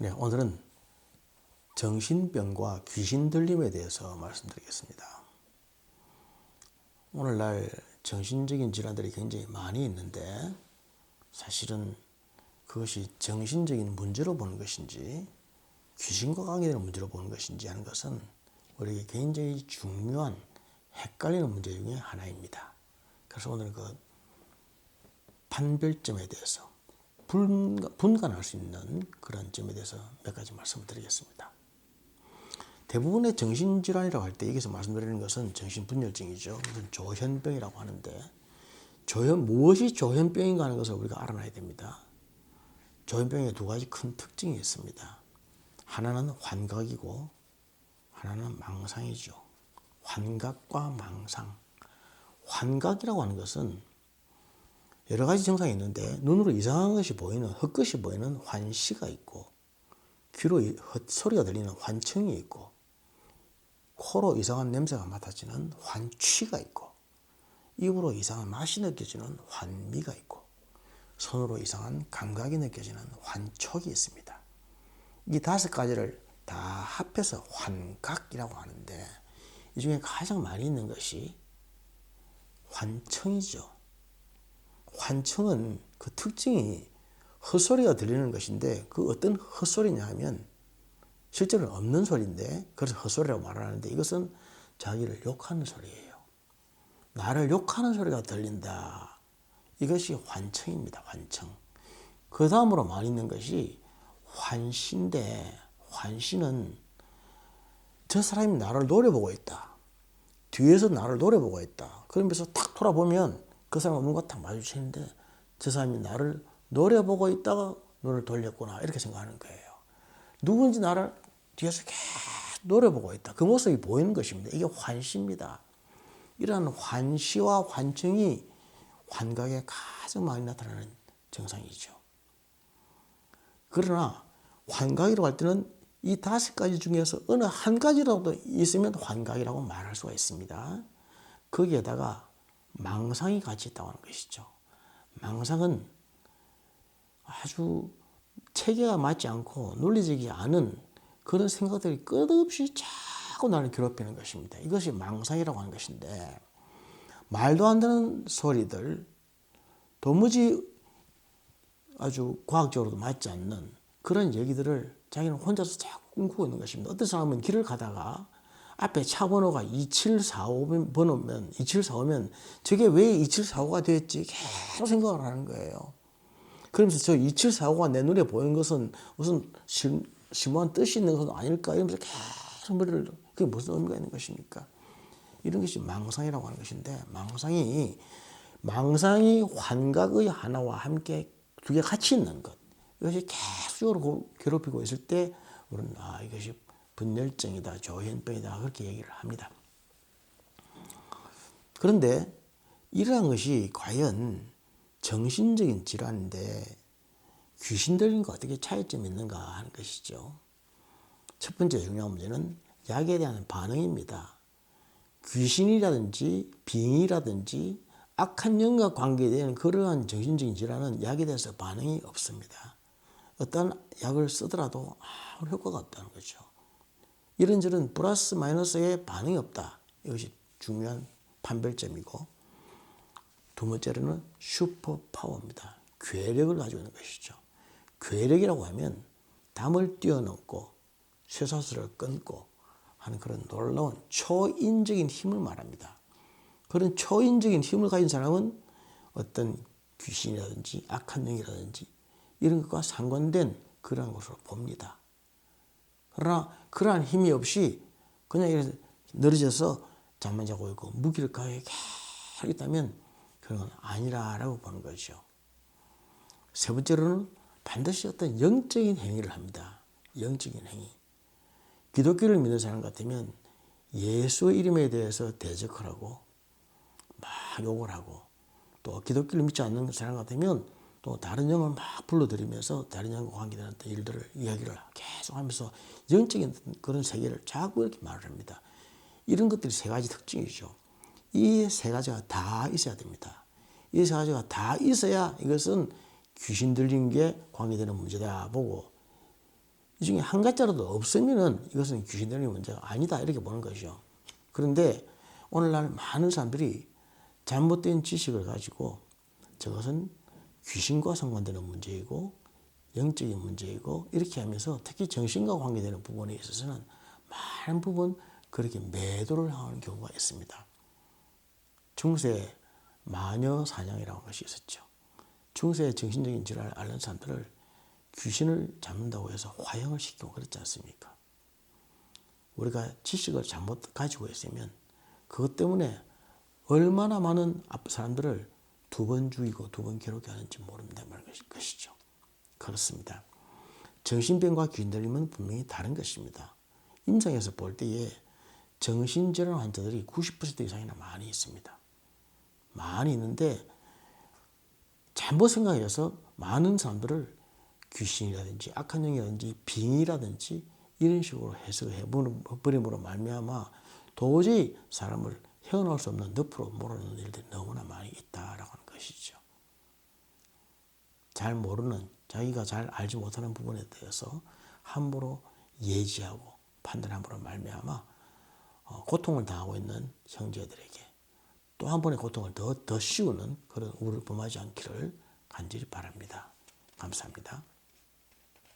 네, 오늘은 정신병과 귀신 들림에 대해서 말씀드리겠습니다. 오늘날 정신적인 질환들이 굉장히 많이 있는데 사실은 그것이 정신적인 문제로 보는 것인지 귀신과 관계되는 문제로 보는 것인지 하는 것은 우리에게 굉장히 중요한 헷갈리는 문제 중에 하나입니다. 그래서 오늘 그 판별점에 대해서 분간할 수 있는 그런 점에 대해서 몇 가지 말씀을 드리겠습니다. 대부분의 정신질환이라고 할 때 여기서 말씀드리는 것은 정신분열증이죠. 무슨 조현병이라고 하는데 무엇이 조현병인가 하는 것을 우리가 알아놔야 됩니다. 조현병에 두 가지 큰 특징이 있습니다. 하나는 환각이고 하나는 망상이죠. 환각과 망상. 환각이라고 하는 것은 여러 가지 증상이 있는데 눈으로 이상한 것이 보이는, 헛것이 보이는 환시가 있고 귀로 헛소리가 들리는 환청이 있고 코로 이상한 냄새가 맡아지는 환취가 있고 입으로 이상한 맛이 느껴지는 환미가 있고 손으로 이상한 감각이 느껴지는 환촉이 있습니다. 이 다섯 가지를 다 합해서 환각이라고 하는데 이 중에 가장 많이 있는 것이 환청이죠. 환청은 그 특징이 헛소리가 들리는 것인데 그 어떤 헛소리냐 하면 실제로는 없는 소리인데 그래서 헛소리라고 말하는데 이것은 자기를 욕하는 소리예요. 나를 욕하는 소리가 들린다. 이것이 환청입니다. 환청. 그 다음으로 많이 있는 것이 환시인데 환시는 저 사람이 나를 노려보고 있다. 뒤에서 나를 노려보고 있다. 그러면서 탁 돌아보면 그 사람과 뭔가 딱 마주치는데 저 사람이 나를 노려보고 있다가 눈을 돌렸구나 이렇게 생각하는 거예요. 누군지 나를 뒤에서 계속 노려보고 있다. 그 모습이 보이는 것입니다. 이게 환시입니다. 이러한 환시와 환청이 환각에 가장 많이 나타나는 증상이죠. 그러나 환각이라고 할 때는 이 다섯 가지 중에서 어느 한 가지라도 있으면 환각이라고 말할 수가 있습니다. 거기에다가 망상이 같이 있다고 하는 것이죠. 망상은 아주 체계가 맞지 않고 논리적이지 않은 그런 생각들이 끝없이 자꾸 나를 괴롭히는 것입니다. 이것이 망상이라고 하는 것인데 말도 안 되는 소리들 도무지 아주 과학적으로도 맞지 않는 그런 얘기들을 자기는 혼자서 자꾸 꿈꾸고 있는 것입니다. 어떤 사람은 길을 가다가 앞에 차 번호가 2745면 저게 왜 2745가 되었지 계속 생각을 하는 거예요. 그러면서 저 2745가 내 눈에 보이는 것은 무슨 심오한 뜻이 있는 것은 아닐까 이러면서 계속 머리를 그게 무슨 의미가 있는 것입니까? 이런 것이 망상이라고 하는 것인데 망상이 환각의 하나와 함께 두 개 같이 있는 것 이것이 계속적으로 괴롭히고 있을 때 우리는 이것이 분열증이다, 조현병이다 그렇게 얘기를 합니다. 그런데 이러한 것이 과연 정신적인 질환인데 귀신 들린과 어떻게 차이점이 있는가 하는 것이죠. 첫 번째 중요한 문제는 약에 대한 반응입니다. 귀신이라든지 빙이라든지 악한 영과 관계되는 그러한 정신적인 질환은 약에 대해서 반응이 없습니다. 어떤 약을 쓰더라도 아무런 효과가 없다는 거죠. 이런저런 플러스 마이너스에 반응이 없다. 이것이 중요한 판별점이고 두 번째로는 슈퍼파워입니다. 괴력을 가지고 있는 것이죠. 괴력이라고 하면 담을 뛰어넘고 쇠사슬을 끊고 하는 그런 놀라운 초인적인 힘을 말합니다. 그런 초인적인 힘을 가진 사람은 어떤 귀신이라든지 악한 영이라든지 이런 것과 상관된 그러한 것으로 봅니다. 그러나 그러한 힘이 없이 그냥 이렇게 늘어져서 잠만 자고 있고 무기력하게 계속 있다면 그런 건 아니라고 보는 거죠. 세 번째로는 반드시 어떤 영적인 행위를 합니다. 영적인 행위. 기독교를 믿는 사람 같으면 예수의 이름에 대해서 대적을 하고 막 욕을 하고 또 기독교를 믿지 않는 사람 같으면 또 다른 영을 막 불러들이면서 다른 영과 관계되는 일들을 이야기를 계속 하면서 영적인 그런 세계를 자꾸 이렇게 말을 합니다. 이런 것들이 세 가지 특징이죠. 이 세 가지가 다 있어야 됩니다. 이 세 가지가 다 있어야 이것은 귀신 들린 게 관계되는 문제다 보고 이 중에 한 가지라도 없으면은 이것은 귀신 들린 문제가 아니다 이렇게 보는 것이죠. 그런데 오늘날 많은 사람들이 잘못된 지식을 가지고 저것은 귀신과 상관되는 문제이고 영적인 문제이고 이렇게 하면서 특히 정신과 관계되는 부분에 있어서는 많은 부분 그렇게 매도를 하는 경우가 있습니다. 중세 마녀 사냥이라는 것이 있었죠. 중세 정신적인 질환을 앓는 사람들을 귀신을 잡는다고 해서 화형을 시키고 그렇지 않습니까? 우리가 지식을 잘못 가지고 있으면 그것 때문에 얼마나 많은 사람들을 두 번 죽이고 두 번 괴롭게 하는지 모른다는 것이죠. 그렇습니다. 정신병과 귀신 들림은 분명히 다른 것입니다. 임상에서 볼 때에 정신질환 환자들이 90% 이상이나 많이 있습니다. 많이 있는데 잘못 생각해서 많은 사람들을 귀신이라든지 악한 영이라든지 빙이라든지 이런 식으로 해석해 버림으로 말미암아 도저히 사람을 헤어나올 수 없는 늪으로 몰아넣는 일들이 너무나 많이 있다라고 하는 것이죠. 잘 모르는 자기가 잘 알지 못하는 부분에 대해서 함부로 예지하고 판단함으로 말미암아 고통을 당하고 있는 형제들에게 또 한 번의 고통을 더 씌우는 그런 우를 범하지 않기를 간절히 바랍니다. 감사합니다.